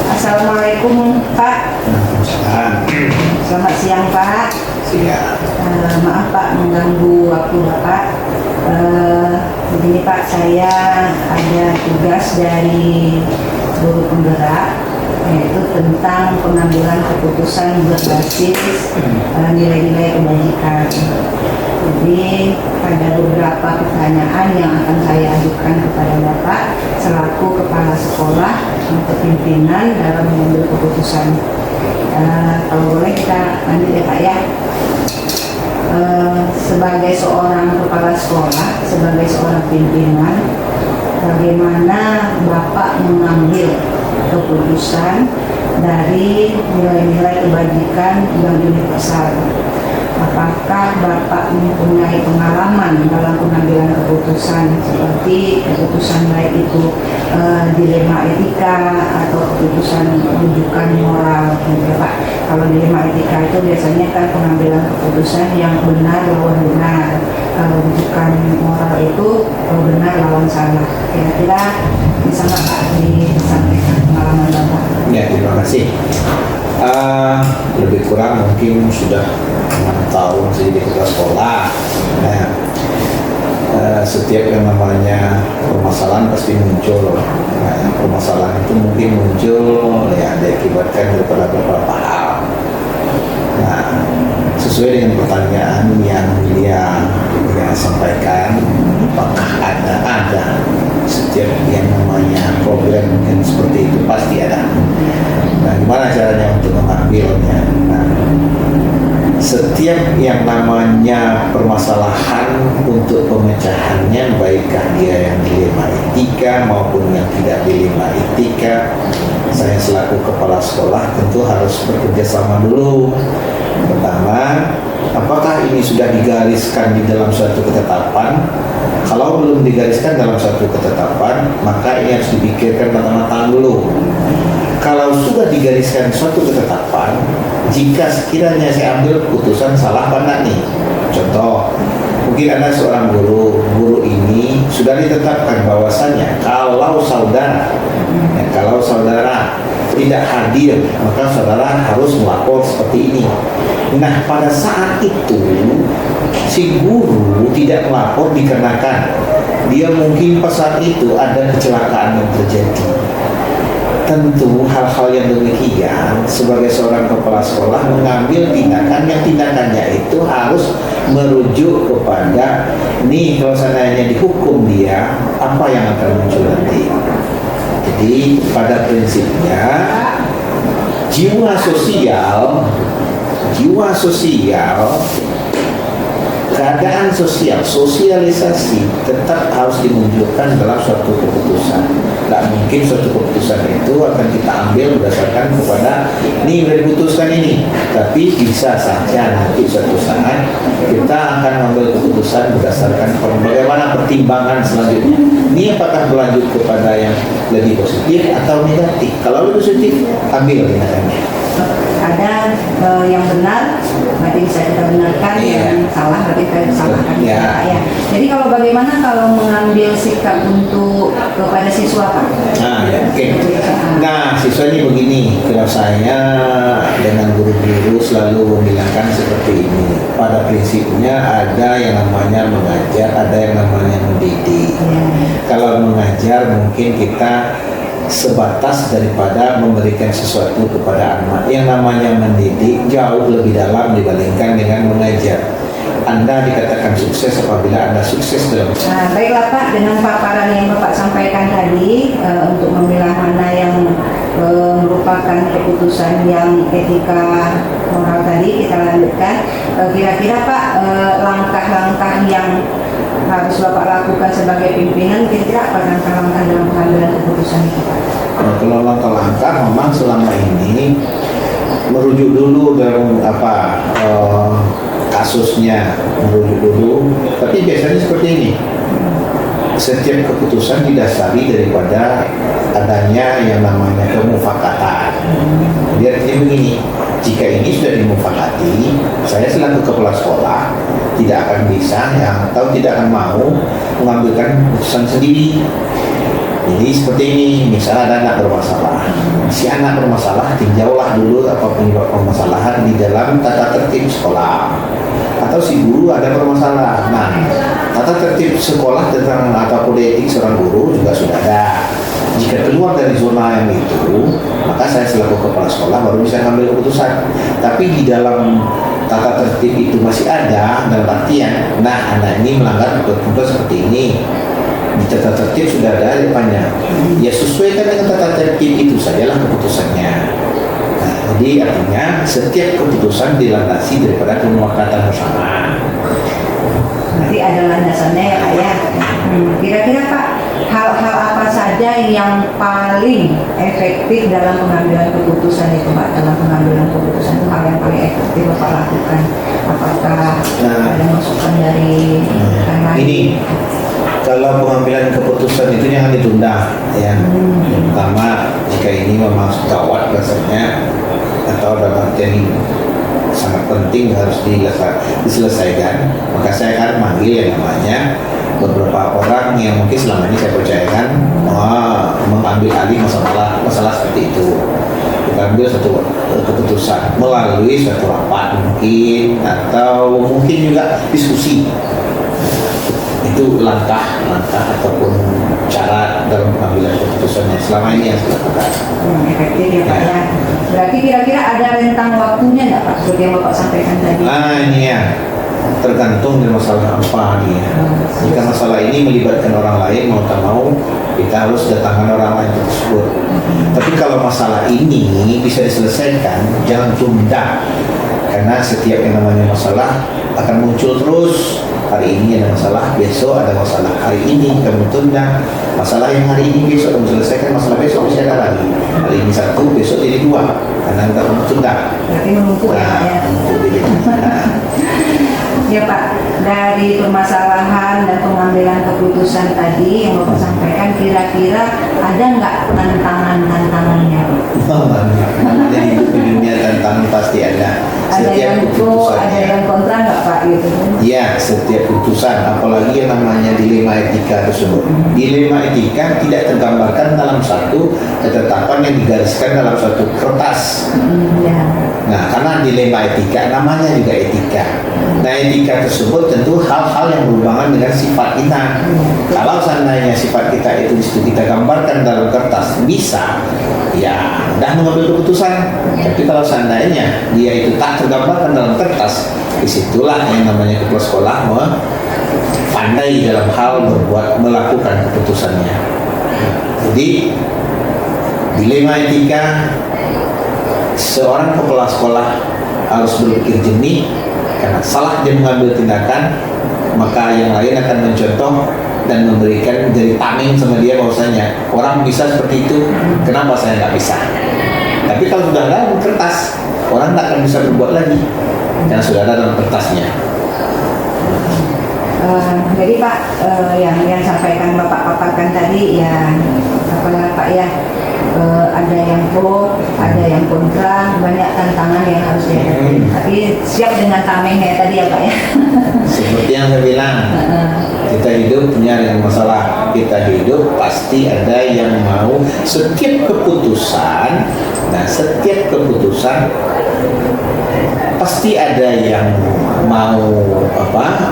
Assalamualaikum Pak. Selamat siang Pak. Siang. Maaf Pak mengganggu waktu Bapak. Begini Pak, saya ada tugas dari guru penggerak, yaitu tentang pengambilan keputusan berbasis nilai-nilai kebajikan. Jadi ada beberapa pertanyaan yang akan saya ajukan kepada Bapak selaku kepala sekolah untuk pimpinan dalam mengambil keputusan. Kalau boleh kita lanjut ya Pak ya. Sebagai seorang kepala sekolah, sebagai seorang pimpinan, bagaimana Bapak mengambil keputusan dari nilai-nilai kebajikan yang universal? Apakah Bapak mempunyai pengalaman dalam pengambilan keputusan seperti keputusan baik itu dilema etika atau keputusan rujukan moral, gitu Pak? Kalau dilema etika itu biasanya kan pengambilan keputusan yang benar lawan benar. Kalau rujukan moral itu benar lawan salah. Kira-kira bisa nggak Pak disampaikan pengalaman Bapak? Ya, terima kasih. Lebih kurang mungkin sudah 6 tahun saya di kepala sekolah. Nah, setiap yang namanya permasalahan pasti muncul. Nah, permasalahan itu mungkin muncul ya diakibatkan daripada beberapa hal. Nah, sesuai dengan pertanyaan yang sampaikan, apakah ada setiap yang namanya problem yang seperti itu pasti ada. Nah, gimana caranya untuk mengambilnya? Nah, setiap yang namanya permasalahan untuk pemecahannya, baikkah dia yang dilema etika maupun yang tidak dilema etika, saya selaku kepala sekolah tentu harus bekerja sama dulu. Pertama, apakah ini sudah digariskan di dalam suatu ketetapan? Kalau belum digariskan dalam suatu ketetapan, maka ini harus dipikirkan matang-matang dulu. Kalau sudah digariskan suatu ketetapan, jika sekiranya saya ambil keputusan salah mana nih? Contoh, mungkin ada seorang guru ini sudah ditetapkan bahwasannya kalau saudara tidak hadir, maka saudara harus melapor seperti ini. Nah, pada saat itu si guru tidak melapor dikarenakan dia mungkin pada saat itu ada kecelakaan yang terjadi. Tentu hal-hal yang demikian sebagai seorang kepala sekolah mengambil tindakan yang tindakannya itu harus merujuk kepada nih kalau seandainya dihukum dia apa yang akan muncul nanti. Jadi pada prinsipnya jiwa sosial, keadaan sosial, sosialisasi tetap harus dimunculkan dalam suatu keputusan. Tidak mungkin suatu keputusan itu akan kita ambil berdasarkan kepada ini udah diputuskan ini, tapi bisa saja nanti suatu saat kita akan mengambil keputusan berdasarkan bagaimana pertimbangan selanjutnya. Ini apakah berlanjut kepada yang lebih positif atau negatif? Kalau lebih positif, ambil tindakannya. Ada yang benar berarti bisa kita benarkan, yang salah berarti kita salahkan. Ya. Jadi kalau bagaimana kalau mengambil sikap untuk kepada siswa Pak? Nah, siswa ini begini, kalau saya dengan guru-guru selalu membilangkan seperti ini. Pada prinsipnya ada yang namanya mengajar, ada yang namanya mendidik. Kalau mengajar mungkin kita sebatas daripada memberikan sesuatu kepada anak. Yang namanya mendidik jauh lebih dalam dibandingkan dengan mengajar. Anda dikatakan sukses apabila Anda sukses dalam. Baiklah Pak, dengan paparan yang Bapak sampaikan tadi untuk memilah mana yang merupakan keputusan yang etika moral tadi, kita lanjutkan. Kira-kira Pak, langkah-langkah yang harus Bapak lakukan sebagai pimpinan, kira-kira apa langkah-langkah dalam pengambilan keputusan itu Pak? Kalau langkah-langkah memang selama ini merujuk dulu dalam kasusnya, merujuk dulu. Tapi biasanya seperti ini, setiap keputusan didasari daripada adanya yang namanya kemufakatan. Jadi artinya begini, jika ini sudah dimufakati, saya selaku kepala sekolah tidak akan bisa atau tidak akan mau mengambilkan keputusan sendiri. Jadi seperti ini, misalnya ada anak bermasalah, si anak bermasalah tinjaulah dulu apa penyebab permasalahan di dalam tata tertib sekolah. Atau si guru ada bermasalah. Nah, tata tertib sekolah tentang apa kode etik seorang guru juga sudah ada. Jika keluar dari zona yang itu, maka saya selaku kepala sekolah baru bisa mengambil keputusan. Tapi di dalam tata tertib itu masih ada dalam artian, nah anak ini melanggar ketentuan seperti ini. Di tata tertib sudah ada depannya. Ya sesuaikan dengan tata tertib itu sajalah keputusannya. Nah, jadi artinya setiap keputusan dilandasi daripada kesepakatan bersama. Berarti ada landasannya ya Pak ya. Kira-kira Pak, hal-hal apa saja yang paling efektif dalam pengambilan keputusan itu Pak? Dalam pengambilan keputusan itu hal yang paling efektif Bapak lakukan? Apakah ada masukan dari rekan lain? Ini kalau pengambilan keputusan itu jangan ditunda ya. Yang pertama, jika ini memang gawat rasanya atau dalam artian sangat penting harus diselesaikan, maka saya akan manggil yang namanya beberapa orang yang mungkin selama ini saya percayakan mengambil alih masalah seperti itu. Kita ambil satu keputusan melalui suatu rapat mungkin, atau mungkin juga diskusi. Itu langkah-langkah ataupun cara dalam pengambilan keputusan yang selama ini yang dilakukan. Efektif ya Pak ya. Berarti kira-kira ada rentang waktunya nggak Pak? Seperti yang Bapak sampaikan tadi. Ini ya, tergantung dari masalah apa nih ya. Jika masalah ini melibatkan orang lain, mau tak mau kita harus datangkan orang lain tersebut. Tapi kalau masalah ini bisa diselesaikan, jangan tunda. Karena setiap yang namanya masalah akan muncul terus. Hari ini ada masalah, besok ada masalah. Hari ini kami tunda masalah yang hari ini, besok kami selesaikan masalah besok masih ada lagi. Hari ini satu, besok jadi dua. Karena kita tunda. Berarti menumpuk ya Pak ya. Ya Pak, dari permasalahan dan pengambilan keputusan tadi yang Bapak sampaikan, kira-kira ada nggak tantangannya Pak? Banyak. Jadi di dunia tantangan pasti ada. Ada yang pro, ada yang kontra nggak Pak gitu? Ya, setiap putusan, apalagi yang namanya dilema etika tersebut. Dilema etika tidak tergambarkan dalam satu ketetapan yang digariskan dalam suatu kertas. Ya. Nah, karena dilema etika, namanya juga etika. Nah, etika tersebut tentu hal-hal yang berhubungan dengan sifat kita. Kalau seandainya sifat kita itu kita gambarkan dalam kertas, bisa, ya, dah mengambil keputusan. Tapi kalau seandainya dia itu tak tergambarkan dalam kertas, disitulah yang namanya kepala sekolah pandai dalam hal melakukan keputusannya. Jadi dilema etika, seorang kepala sekolah harus berpikir jernih. Karena salah dia mengambil tindakan, maka yang lain akan mencontoh dan memberikan jadi tameng sama dia bahwasanya orang bisa seperti itu, kenapa saya nggak bisa? Tapi kalau sudah ada dalam kertas, orang nggak akan bisa berbuat lagi karena sudah ada dalam kertasnya. Jadi Pak, yang sampaikan Bapak paparkan tadi ya, apa Pak ya, ada yang pro, ada yang kontra, banyak tantangan yang harus dihadapi. Tapi siap dengan tamengnya tadi ya Pak ya. Seperti yang saya bilang, kita hidup punya dengan masalah. Kita hidup pasti ada yang mau setiap keputusan. Nah, setiap keputusan pasti ada yang mau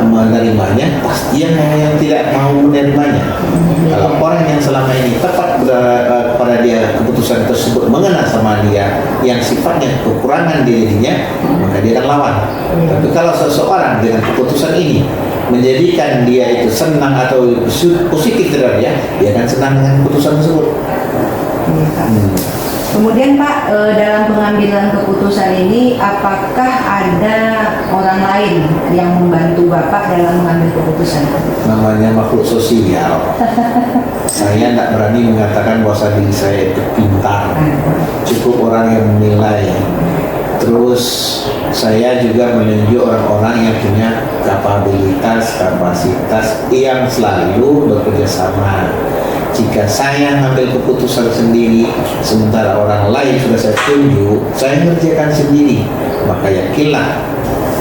menerimanya, pasti yang tidak mau menerimanya. Kalau orang yang selama ini tepat pada dia keputusan tersebut mengena sama dia yang sifatnya kekurangan dirinya, maka dia akan lawan. Tapi kalau seseorang dengan keputusan ini menjadikan dia itu senang atau positif terhadap dia akan senang dengan keputusan tersebut. Kemudian Pak, dalam pengambilan keputusan ini apakah ada orang lain yang membantu Bapak dalam mengambil keputusan? Namanya makhluk sosial. Saya tidak berani mengatakan bahwa diri saya itu pintar. Cukup orang yang menilai. Terus saya juga menunjuk orang-orang yang punya kapabilitas, kapasitas yang selalu bekerja sama. Jika saya ngambil keputusan sendiri, sementara orang lain sudah saya tunjuk, saya ngerjakan sendiri, maka yakinlah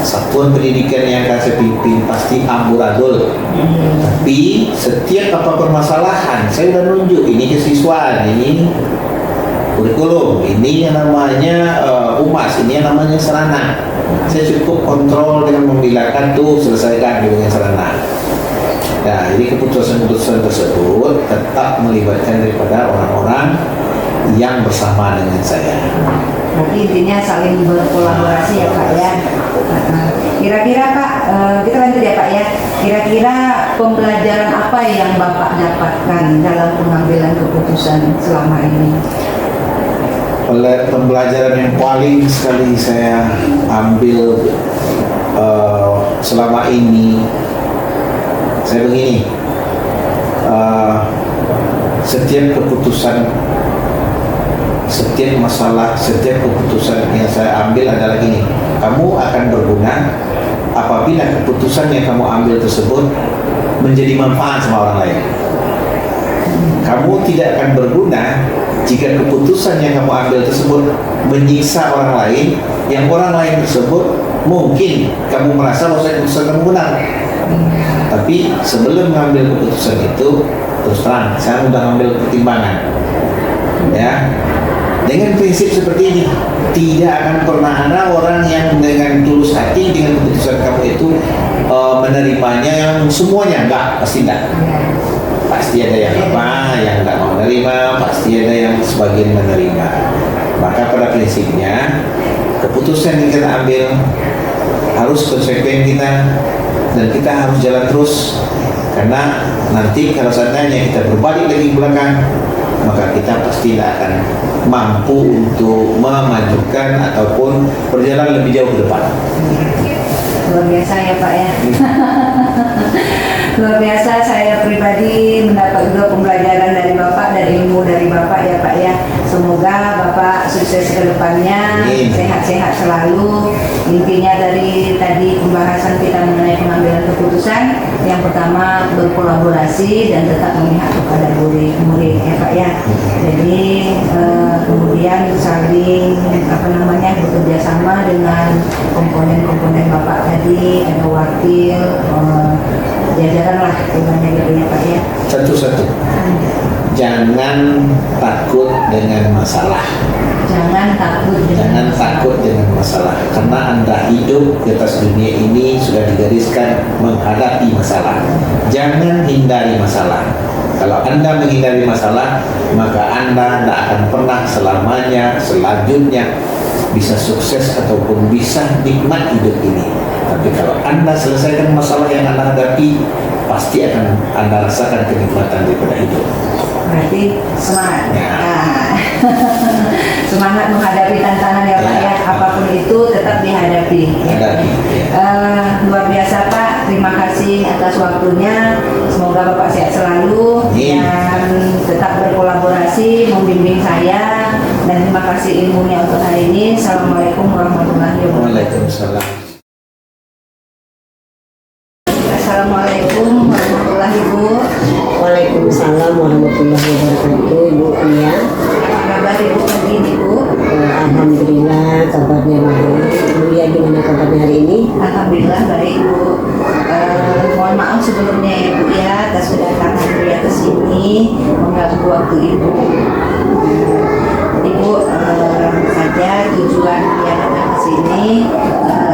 satuan pendidikan yang akan saya pimpin pasti amburadul. Tapi setiap apa permasalahan, saya sudah nunjuk ini kesiswaan, ini kurikulum, ini yang namanya UMAS, ini yang namanya sarana. Saya cukup kontrol dengan membilakan tuh selesaikan dengan sarana. Nah, jadi keputusan-keputusan tersebut tetap melibatkan daripada orang-orang yang bersama dengan saya. Berarti intinya saling berkolaborasi ya Pak ya. Kira-kira Pak, kita lanjut ya Pak ya. Kira-kira pembelajaran apa yang Bapak dapatkan dalam pengambilan keputusan selama ini? Pembelajaran yang paling sekali saya ambil selama ini, saya begini, setiap keputusan, setiap masalah, setiap keputusan yang saya ambil adalah gini, kamu akan berguna apabila keputusan yang kamu ambil tersebut menjadi manfaat sama orang lain. Kamu tidak akan berguna jika keputusan yang kamu ambil tersebut menyiksa orang lain, yang orang lain tersebut mungkin kamu merasa bahwa keputusan kamu benar. Tapi sebelum mengambil keputusan itu, terus terang, saya sudah mengambil pertimbangan. Ya, dengan prinsip seperti ini, tidak akan pernah ada orang yang dengan tulus hati dengan keputusan kamu itu menerimanya yang semuanya, enggak, pasti enggak. Pasti ada yang apa, yang tidak mau menerima, pasti ada yang sebagian menerima. Maka pada prinsipnya keputusan yang kita ambil harus konsekuen kita, dan kita harus jalan terus. Karena nanti kalau seandainya kita berbalik lagi ke belakang, maka kita pasti tidak akan mampu untuk memajukan ataupun berjalan lebih jauh ke depan. Luar biasa ya Pak ya. Luar biasa, saya pribadi mendapat juga pembelajaran dari Bapak dan ilmu dari Bapak ya Pak ya. Semoga Bapak sukses ke depannya, sehat-sehat selalu. Intinya dari tadi pembahasan kita mengenai pengambilan keputusan, yang pertama berkolaborasi dan tetap memihak kepada murid ya Pak ya. Jadi kemudian saling bekerja sama dengan komponen-komponen Bapak tadi, ada wakil, jajaran lah dengan gitu ya Pak ya. Satu-satu, jangan takut dengan masalah. Jangan takut dengan masalah, karena Anda hidup di atas dunia ini sudah digariskan menghadapi masalah. Jangan hindari masalah. Kalau Anda menghindari masalah, maka Anda tidak akan pernah selamanya selanjutnya bisa sukses ataupun bisa nikmat hidup ini. Tapi kalau Anda selesaikan masalah yang Anda hadapi, pasti akan Anda rasakan kenikmatan daripada hidup. Berarti semangat. Ya. Semangat menghadapi tantangan ya Pak ya. Apapun itu tetap dihadapi. Luar biasa Pak. Terima kasih atas waktunya. Semoga Bapak sehat selalu dan tetap berkolaborasi membimbing saya. Dan terima kasih ilmunya untuk hari ini. Assalamualaikum warahmatullahi wabarakatuh. Waalaikumsalam. Assalamualaikum warahmatullahi wabarakatuh. Waalaikumsalam warahmatullahi wabarakatuh. Ibu Nia, Apa kabar Ibu pagi ini Bu? alhamdulillah kabarnya baik. Ibu Nia gimana kabarnya hari ini? Alhamdulillah baik Bu. Mohon maaf sebelumnya ya Bu ya atas kedatangan beliau ke sini mengganggu waktu Ibu. Ibu saja tujuan dia datang ke sini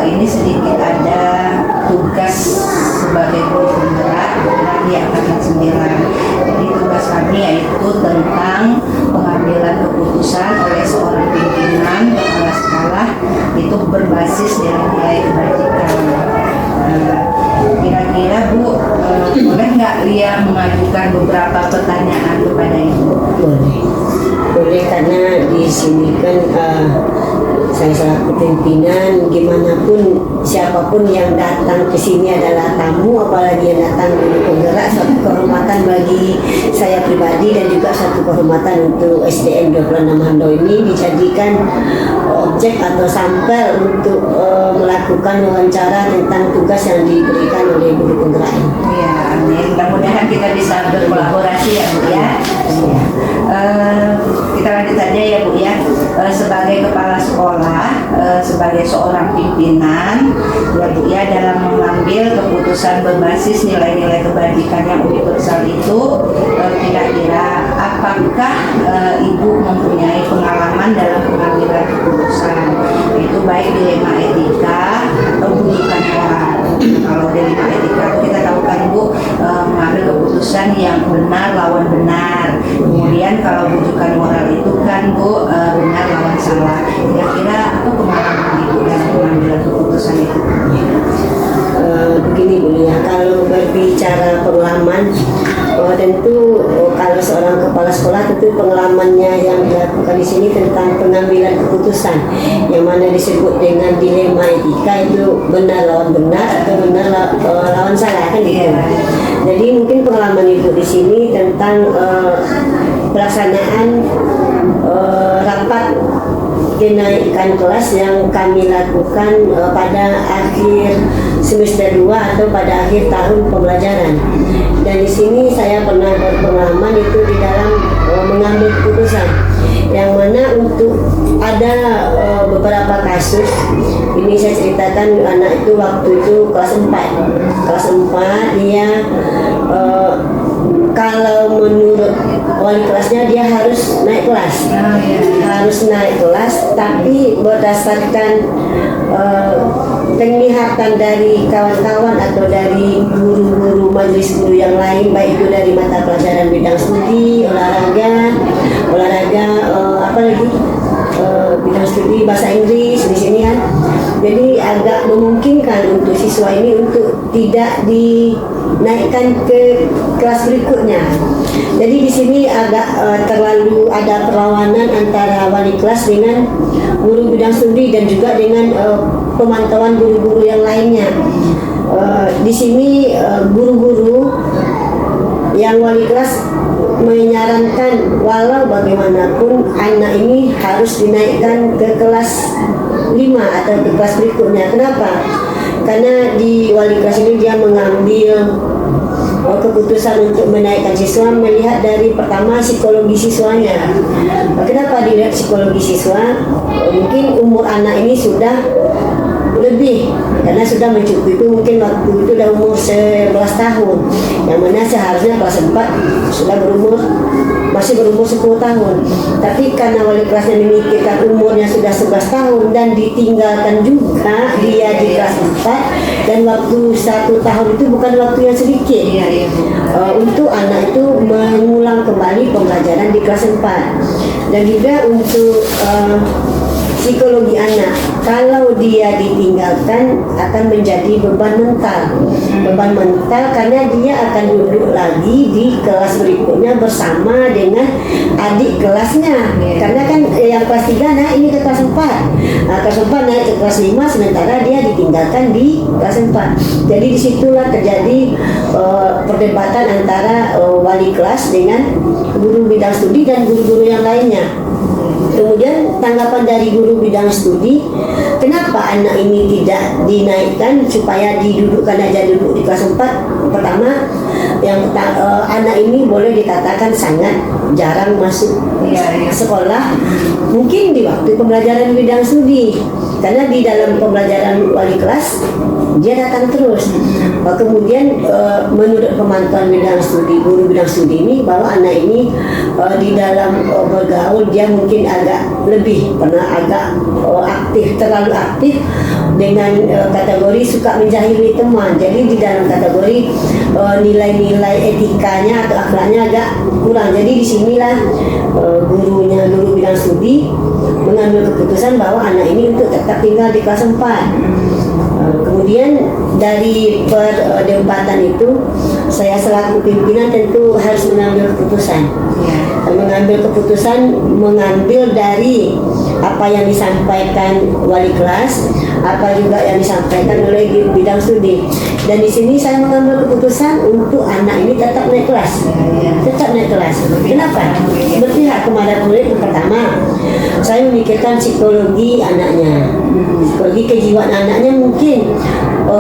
ini sedikit ada tugas sebagai guru penggerak di angkatan 9. Jadi tugas kami yaitu tentang pengambilan keputusan oleh seorang pimpinan kepala sekolah itu berbasis nilai-nilai kebajikan. Kira-kira Bu, boleh nggak Lia mengajukan beberapa pertanyaan kepada Ibu? Boleh karena di sini kan saya selaku pimpinan, gimana pun siapapun yang datang ke sini adalah tamu, apalagi yang datang dari penggerak, satu kehormatan bagi saya pribadi dan juga satu kehormatan untuk SDN 26 Hando ini dijadikan objek atau sampel untuk melakukan wawancara tentang tugas yang diberikan oleh guru penggerak ini. Ya, amin. Mudah-mudahan kita bisa berkolaborasi ya Bu ya. Kita lanjut aja ya Bu ya. Sebagai kepala sekolah, sebagai seorang pimpinan ya Bu ya, dalam mengambil keputusan berbasis nilai-nilai kebajikan yang universal itu, kira-kira apakah Ibu mempunyai pengalaman dalam pengambilan keputusan, itu baik dilema etika atau bujukan moral? Kalau dilema etika kita tahu kan Bu, mengambil keputusan yang benar lawan benar. Kemudian kalau bujukan moral itu kan Bu, benar lawan salah. Kira-kira apa pengalaman Ibu dalam pengambilan keputusan itu? Begini Bu ya, kalau berbicara pengalaman, tentu kalau seorang kepala sekolah tentu pengalamannya yang dilakukan di sini tentang pengambilan keputusan yang mana disebut dengan dilema etika, itu benar lawan benar atau benar lawan salah kan gitu. Jadi mungkin pengalaman Ibu di sini tentang pelaksanaan rapat kenaikan kelas yang kami lakukan pada akhir semester 2 atau pada akhir tahun pembelajaran. Dan di sini saya pernah berpengalaman itu di dalam mengambil keputusan yang mana untuk ada beberapa kasus. Ini saya ceritakan, anak itu waktu itu kelas 4 dia kalau menurut wali kelasnya dia harus naik kelas, tapi berdasarkan penglihatan dari kawan-kawan atau dari guru-guru majelis guru yang lain, baik itu dari mata pelajaran bidang studi olahraga, bidang studi bahasa Inggris di sini kan. Jadi agak memungkinkan untuk siswa ini untuk tidak dinaikkan ke kelas berikutnya. Jadi di sini agak terlalu ada perlawanan antara wali kelas dengan guru bidang studi dan juga dengan pemantauan guru-guru yang lainnya. Di sini guru-guru yang wali kelas menyarankan walau bagaimanapun anak ini harus dinaikkan ke kelas 5 atau ke kelas berikutnya. Kenapa? Karena di wali kelas ini dia mengambil keputusan untuk menaikkan siswa melihat dari pertama psikologi siswanya. Kenapa dilihat psikologi siswa? Mungkin umur anak ini sudah lebih, karena sudah mencukupi, mungkin waktu itu sudah umur 11 tahun, yang mana seharusnya kelas 4 sudah masih berumur 10 tahun. Tapi karena wali kelasnya memikirkan umurnya sudah 11 tahun dan ditinggalkan juga dia di kelas 4, dan waktu 1 tahun itu bukan waktu yang sedikit untuk anak itu mengulang kembali pembelajaran di kelas 4. Dan juga untuk psikologi anak, kalau dia ditinggalkan akan menjadi beban mental karena dia akan duduk lagi di kelas berikutnya bersama dengan adik kelasnya. Karena kan yang kelas 3 naik ini ke kelas 4, kelas 4 naik ke kelas 5, sementara dia ditinggalkan di kelas 4. Jadi disitulah terjadi perdebatan antara wali kelas dengan guru bidang studi dan guru-guru yang lainnya. Kemudian tanggapan dari guru bidang studi, kenapa anak ini tidak dinaikkan supaya didudukkan aja duduk di kelas 4? Pertama, anak ini boleh dikatakan sangat jarang masuk sekolah, mungkin di waktu pembelajaran bidang studi, karena di dalam pembelajaran wali kelas dia datang terus. Kemudian menurut pemantauan bidang studi, guru bidang studi ini, bahwa anak ini di dalam bergaul dia mungkin agak lebih aktif, terlalu aktif dengan kategori suka menjahili teman. Jadi di dalam kategori nilai-nilai etikanya atau akhlaknya agak kurang. Jadi disinilah guru bidang studi mengambil keputusan bahwa anak ini untuk tetap tinggal di kelas 4. Kemudian dari perdebatan itu, saya selaku pimpinan tentu harus mengambil keputusan. Ya. Mengambil dari apa yang disampaikan wali kelas, apa juga yang disampaikan oleh bidang studi. Dan di sini saya mengambil keputusan untuk anak ini tetap naik kelas. Tetap naik kelas. Kenapa? Berpihak kepada murid. Pertama, saya memikirkan psikologi anaknya, psikologi kejiwaan anaknya. Mungkin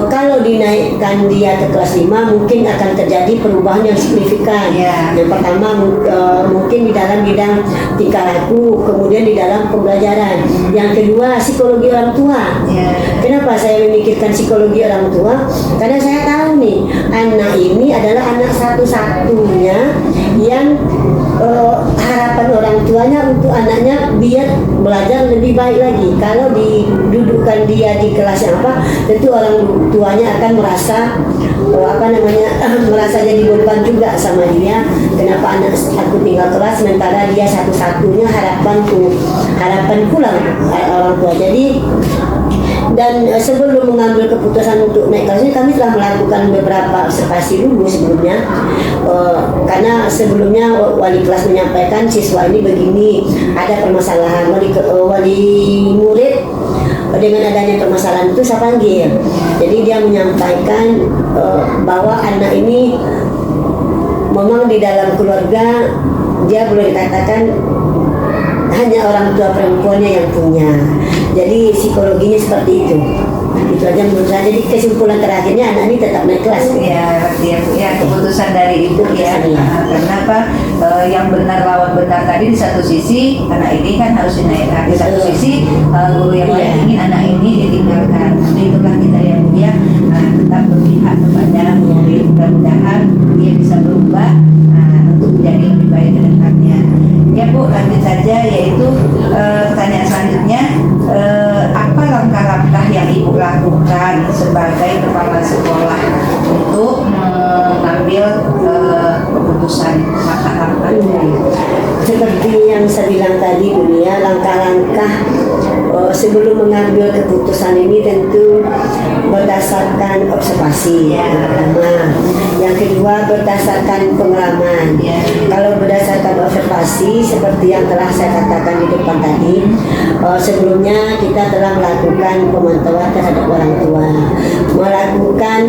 kalau dinaikkan dia ke kelas 5 mungkin akan terjadi perubahan yang signifikan. Yang pertama mungkin di dalam bidang tingkah laku, kemudian di dalam pembelajaran. Yang kedua, psikologi orang tua. Kenapa saya memikirkan psikologi orang tua? Karena saya tahu nih, anak ini adalah anak satu-satunya yang harapan orang tuanya untuk anaknya biar belajar lebih baik lagi. Kalau didudukkan dia di kelas yang apa, tentu orang tuanya akan merasa merasa jadi beban juga sama dia. Kenapa anak aku tinggal kelas sementara dia satu-satunya harapanku lah orang tua. Jadi sebelum mengambil keputusan untuk naik kelas ini, kami telah melakukan beberapa observasi dulu sebelumnya. Karena sebelumnya wali kelas menyampaikan siswa ini begini, ada permasalahan. Wali murid dengan adanya permasalahan itu saya panggil. Jadi dia menyampaikan bahwa anak ini memang di dalam keluarga dia boleh dikatakan hanya orang tua perempuannya yang punya. Jadi psikologinya seperti itu. Itu aja menurut saya. Jadi kesimpulan terakhirnya anak ini tetap naik kelas. Ya, keputusan dari ibu ya. Karena apa? Yang benar lawan benar tadi di satu sisi anak ini kan harus dinaikkan, di satu sisi guru yang lain ingin anak ini ditinggalkan. Tapi itulah kita yang mulia tetap berpihak kepada murid. Mudah-mudahan dia bisa berubah untuk menjadi lebih baik ke depannya. Ya Bu, lanjut saja, yaitu pertanyaan selanjutnya, apa langkah-langkah yang Ibu lakukan sebagai kepala sekolah untuk mengambil keputusan langkah-langkah? Seperti yang saya bilang tadi Bu ya, langkah-langkah sebelum mengambil keputusan ini tentu berdasarkan observasi yang pertama. Yang kedua berdasarkan pengalaman. Kalau berdasarkan observasi seperti yang telah saya katakan di depan tadi, sebelumnya kita telah melakukan pemantauan terhadap orang tua, melakukan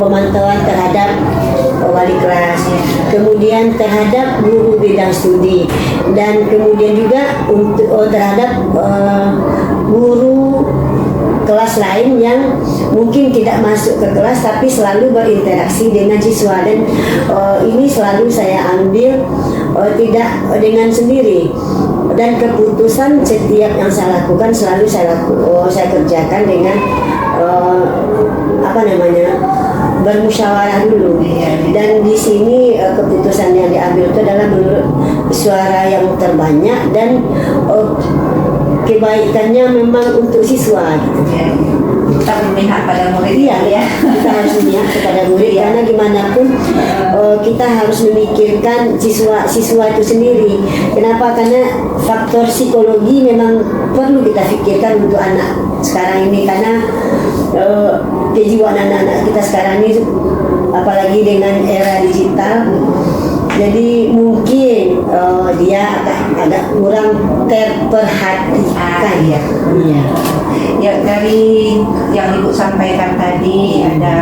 pemantauan terhadap wali kelas, kemudian terhadap guru bidang studi, dan kemudian juga untuk terhadap guru kelas lain yang mungkin tidak masuk ke kelas tapi selalu berinteraksi dengan siswa. Dan ini selalu saya ambil tidak dengan sendiri, dan keputusan setiap yang saya lakukan selalu saya kerjakan dengan bermusyawarah dulu. Dan di sini keputusan yang diambil itu adalah menurut suara yang terbanyak dan kebaikannya memang untuk siswa gitu. Kita memihak pada murid. Ya, kita harus memihak kepada murid karena gimana pun kita harus memikirkan siswa itu sendiri. Kenapa? Karena faktor psikologi memang perlu kita pikirkan untuk anak sekarang ini, karena kejiwaan anak-anak kita sekarang ini apalagi dengan era digital. Jadi mungkin dia agak kurang terperhatikan. Ya, dari yang Ibu sampaikan tadi ada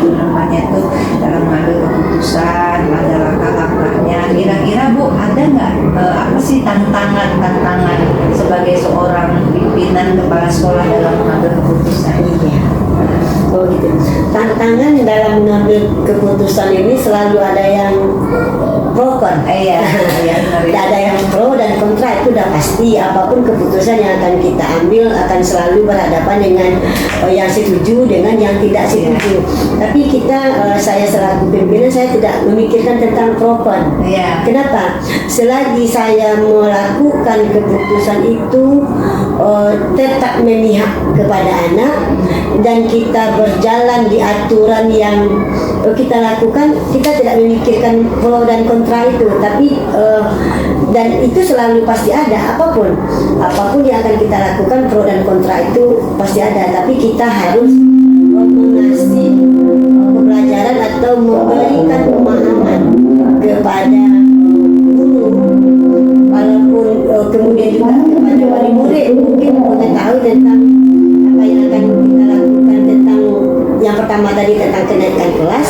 namanya tuh dalam mengambil keputusan, ada langkah-langkahnya. Kira-kira Bu, ada nggak apa sih tantangan sebagai seorang pimpinan kepala sekolah dalam mengambil keputusan? Oh gitu. Tantangan dalam mengambil keputusan ini selalu ada yang pro kontra. Ada yang pro dan kontra, itu udah pasti. Apapun keputusan yang akan kita ambil akan selalu berhadapan dengan yang setuju dengan yang tidak setuju. Tapi saya selaku pimpinan, saya tidak memikirkan tentang pro kontra. Kenapa? Selagi saya melakukan keputusan itu tetap memihak kepada anak dan kita berjalan di aturan yang kita lakukan, kita tidak memikirkan pro dan kontra itu, tapi dan itu selalu pasti ada, apapun yang akan kita lakukan, pro dan kontra itu pasti ada, tapi kita harus mengasih pembelajaran atau memberikan pemahaman kepada guru, walaupun kemudian juga kepada wali murid mungkin mengetahui tentang apa yang akan kita lakukan, tentang yang pertama tadi tentang kenaikan kelas.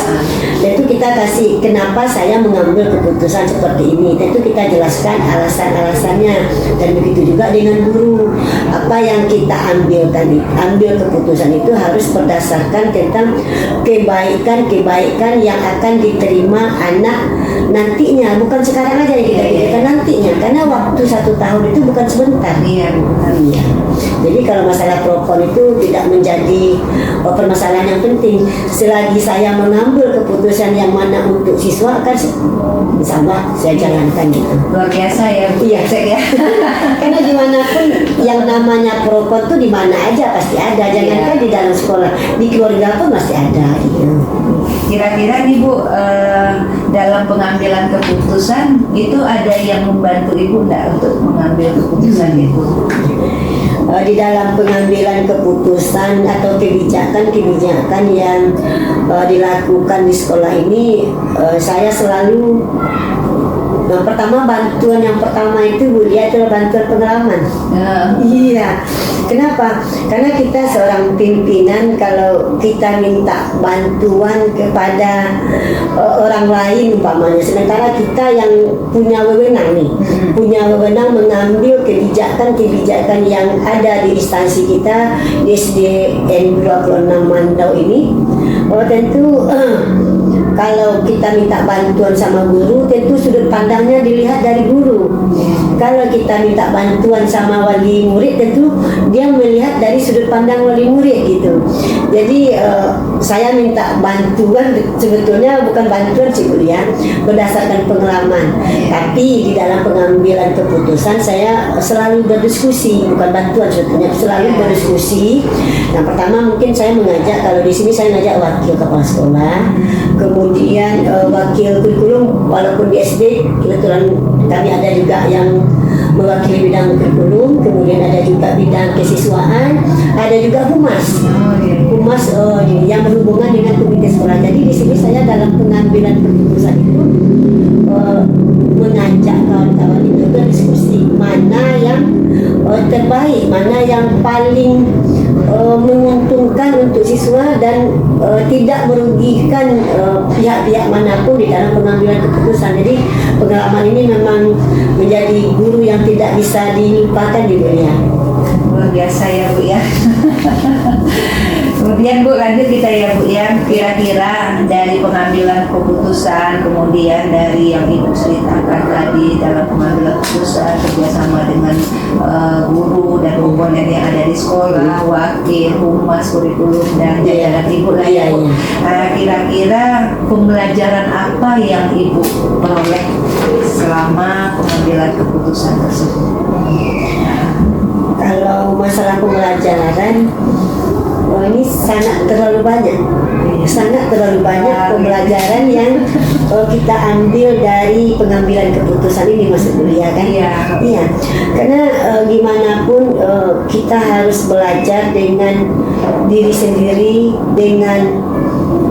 Dan itu kita kasih kenapa saya mengambil keputusan seperti ini, tentu kita jelaskan alasan-alasannya. Dan begitu juga dengan guru, apa yang kita ambil keputusan itu harus berdasarkan tentang kebaikan yang akan diterima anak nantinya, bukan sekarang aja yang kita pikirkan nantinya, karena waktu 1 tahun itu bukan sebentar. Iya, benar. Iya. Jadi kalau masalah pro-kon itu tidak menjadi permasalahan yang penting. Selagi saya mengambil keputusan yang mana untuk siswa, kan insya Allah saya jalankan gitu. Luar biasa ya Bu. Iya. Cek ya. Karena dimanapun yang namanya pro-kon tuh di mana aja pasti ada. Jangankan di dalam sekolah, di keluarga pun masih ada gitu. Kira-kira nih Bu, dalam pengambilan keputusan itu ada yang membantu Ibu enggak untuk mengambil keputusan itu? Di dalam pengambilan keputusan atau kebijakan yang dilakukan di sekolah ini, saya selalu pertama bantuan yang pertama itu Bu, dia adalah bantuan pengalaman. Iya. Kenapa? Karena kita seorang pimpinan, kalau kita minta bantuan kepada orang lain umpamanya, sementara kita yang punya wewenang nih, punya wewenang mengambil kebijakan yang ada di instansi kita di SDN 26 Mandau ini, tentu kalau kita minta bantuan sama guru, tentu sudut pandangnya dilihat dari guru. Kalau kita minta bantuan sama wali murid, tentu dia melihat dari sudut pandang wali murid gitu. Jadi saya minta bantuan sebetulnya bukan bantuan sih Bu ya, berdasarkan pengalaman. Tapi di dalam pengambilan keputusan saya selalu berdiskusi, bukan bantuan sebetulnya, selalu berdiskusi. Yang pertama mungkin saya mengajak, kalau di sini saya ngajak wakil kepala sekolah, kemudian wakil kurikulum, walaupun di SD kebetulan kami ada juga yang mewakili bidang kurikulum, kemudian ada juga bidang kesiswaan, ada juga humas yang berhubungan dengan komite sekolah. Jadi di sini saya dalam pengambilan keputusan itu mengajak kawan-kawan itu berdiskusi mana yang terbaik, mana yang paling menguntungkan untuk siswa dan tidak merugikan pihak-pihak manapun di dalam pengambilan keputusan. Jadi pengalaman ini memang menjadi guru yang tidak bisa dilupakan di dunia. Luar biasa ya Bu ya. Kemudian Bu, lanjut kita ya Bu ya. Kira-kira dari pengambilan keputusan, kemudian dari yang Ibu ceritakan tadi dalam pengambilan keputusan kerjasama dengan guru dan komponen yang ada di sekolah, wakil, humas, kurikulum dan jajaran Ibu lah ya Bu. Kira-kira pembelajaran apa yang Ibu peroleh selama pengambilan keputusan tersebut? Kalau masalah pembelajaran, ini sangat terlalu banyak pembelajaran yang kita ambil dari pengambilan keputusan ini, Mas Kuliah kan? Iya. Karena gimana pun kita harus belajar dengan diri sendiri, dengan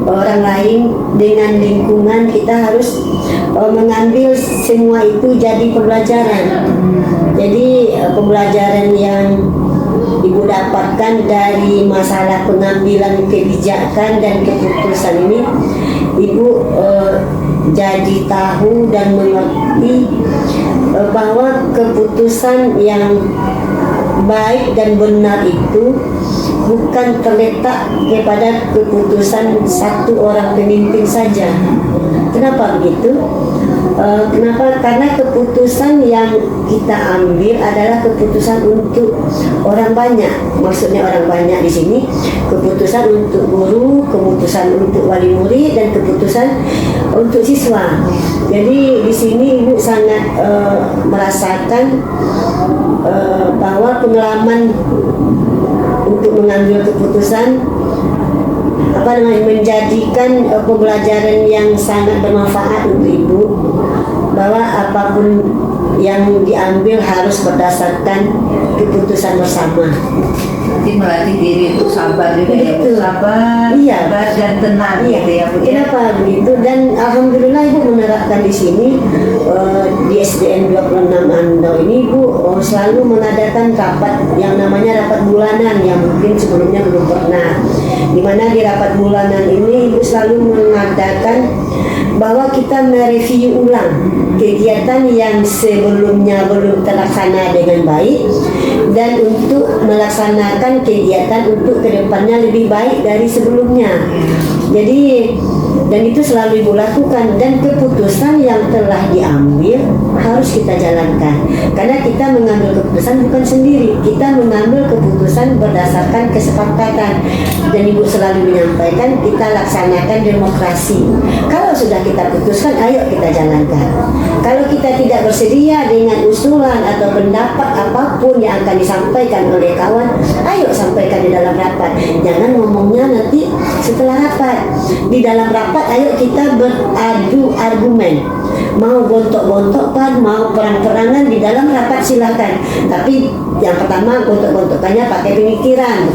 orang lain, dengan lingkungan. Kita harus mengambil semua itu jadi pembelajaran. Jadi pembelajaran yang Ibu dapatkan dari masalah pengambilan kebijakan dan keputusan ini, Ibu jadi tahu dan mengerti bahwa keputusan yang baik dan benar itu bukan terletak kepada keputusan satu orang pemimpin saja. Kenapa begitu? Kenapa? Karena keputusan yang kita ambil adalah keputusan untuk orang banyak. Maksudnya orang banyak di sini, keputusan untuk guru, keputusan untuk wali murid, dan keputusan untuk siswa. Jadi di sini Ibu sangat merasakan bahwa pengalaman untuk mengambil keputusan menjadikan pembelajaran yang sangat bermanfaat untuk ibu, bahwa apapun yang diambil harus berdasarkan keputusan bersama. Nanti melatih diri untuk sabar juga ya, Bu. Betul. Sabar, Iya. sabar dan tenang Iya, gitu ya, Bu. Ya. kenapa begitu? Dan alhamdulillah ibu menerapkan di sini di SDN 26 Andau ini ibu selalu mengadakan rapat yang namanya rapat bulanan yang mungkin sebelumnya belum pernah. Di mana di rapat bulanan ini ibu selalu mengadakan bahwa kita mereview ulang kegiatan yang sebelumnya belum terlaksana dengan baik dan untuk melaksanakan kegiatan untuk kedepannya lebih baik dari sebelumnya. Jadi dan itu selalu ibu lakukan, dan keputusan yang telah diambil harus kita jalankan, karena kita mengambil keputusan bukan sendiri, kita mengambil keputusan berdasarkan kesepakatan. Dan ibu selalu menyampaikan kita laksanakan demokrasi. Kalau sudah kita putuskan, ayo kita jalankan. Kalau kita tidak bersedia dengan usulan atau pendapat apapun yang akan disampaikan oleh kawan, ayo sampaikan di dalam rapat. Jangan ngomongnya nanti setelah rapat. Di dalam rapat ayo kita beradu argumen. Mau gontok-gontokan, mau perang-perangan di dalam rapat silakan. Tapi yang pertama gontok-gontokannya pakai pemikiran,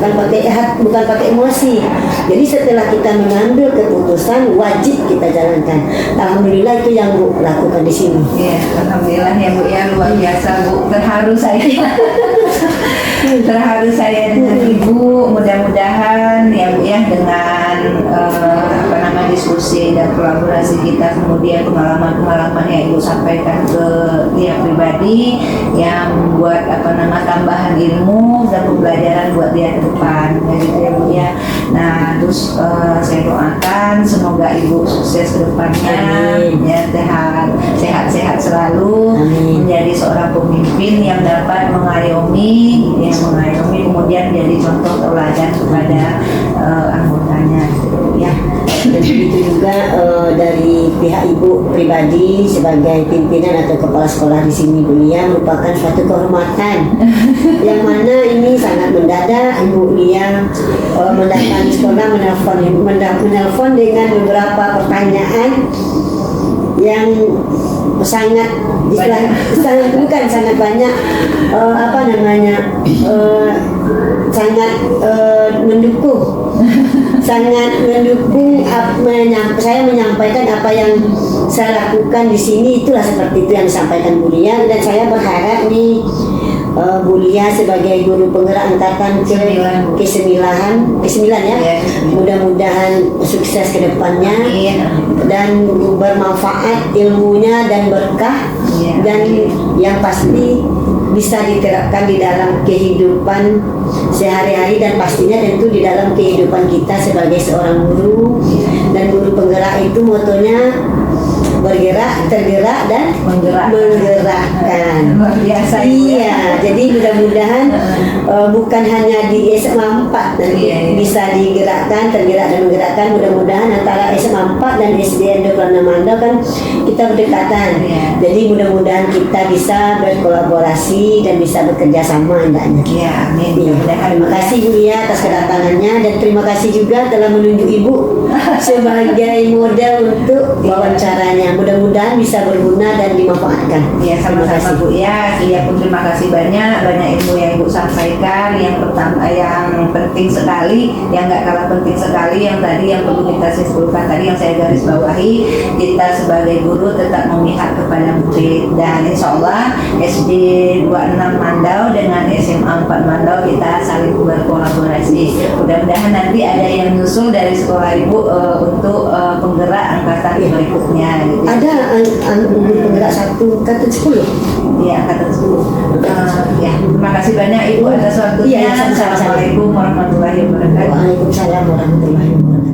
bukan pakai emosi. Jadi setelah kita mengambil keputusan wajib kita jalankan. Alhamdulillah itu yang Bu lakukan di sini. Iya, alhamdulillah ya, Bu ya, luar biasa, Bu. Terharu saya. Terharu saya dengan Ibu. Mudah-mudahan ya, Bu ya, dengan diskusi dan kolaborasi kita, kemudian pengalaman-pengalaman yang Ibu sampaikan ke dia pribadi yang membuat tambahan ilmu dan pembelajaran buat dia ke depan, gitu ya, Bu ya. Nah, terus saya doakan semoga Ibu sukses ke depannya, ya, sehat selalu. Amin. Menjadi seorang pemimpin yang dapat mengayomi kemudian menjadi contoh teladan kepada anggotanya, gitu ya. Dan begitu juga dari pihak ibu pribadi sebagai pimpinan atau kepala sekolah di sini, Bu Lia, merupakan suatu kehormatan yang mana ini sangat mendadak. Ibu Lia mendatangi sekolah, menelpon dengan beberapa pertanyaan yang sangat sangat banyak sangat mendukung saya menyampaikan apa yang saya lakukan di sini. Itulah seperti itu yang disampaikan Bu Lia, dan saya berharap nih Bu Lia sebagai guru penggerak angkatan ke-9 ya, mudah-mudahan sukses ke depannya dan bermanfaat ilmunya dan berkah, dan yang pasti bisa diterapkan di dalam kehidupan sehari-hari, dan pastinya tentu di dalam kehidupan kita sebagai seorang guru. Dan guru penggerak itu motonya bergerak, tergerak, dan menggerakkan. Luar biasa. Iya, jadi mudah-mudahan bukan hanya di SMA 4 nanti bisa digerakkan, tergerak dan menggerakkan. Mudah-mudahan antara SMA 4 dan SDN 26 Andau kan kita berdekatan. Jadi mudah-mudahan kita bisa berkolaborasi dan bisa bekerja sama hendaknya. Ya, amin. Terima kasih Bu Lia atas kedatangannya, dan terima kasih juga telah menunjuk Ibu sebagai model untuk wawancaranya. Mudah-mudahan bisa berguna dan dimanfaatkan. Ya, sama-sama Bu ya. Saya pun terima kasih banyak ilmu yang Ibu sampaikan. Yang pertama, yang penting sekali, yang nggak kalah penting sekali, yang tadi yang perlu kita simpulkan tadi, yang saya garis bawahi, kita sebagai guru tetap memihak kepada murid, dan insya Allah SD 26 Mandau dengan SMA 4 Mandau kita saling berkolaborasi. Mudah-mudahan nanti ada yang nyusul dari sekolah Ibu untuk penggerak angkatan berikutnya, gitu. Ada guru penggerak 1 angkatan 10. Iya, angkatan 10. Ya, terima kasih banyak Ibu atas waktunya. Iya, sama-sama. Assalamualaikum warahmatullahi wabarakatuh. Waalaikumsalam warahmatullahi wabarakatuh.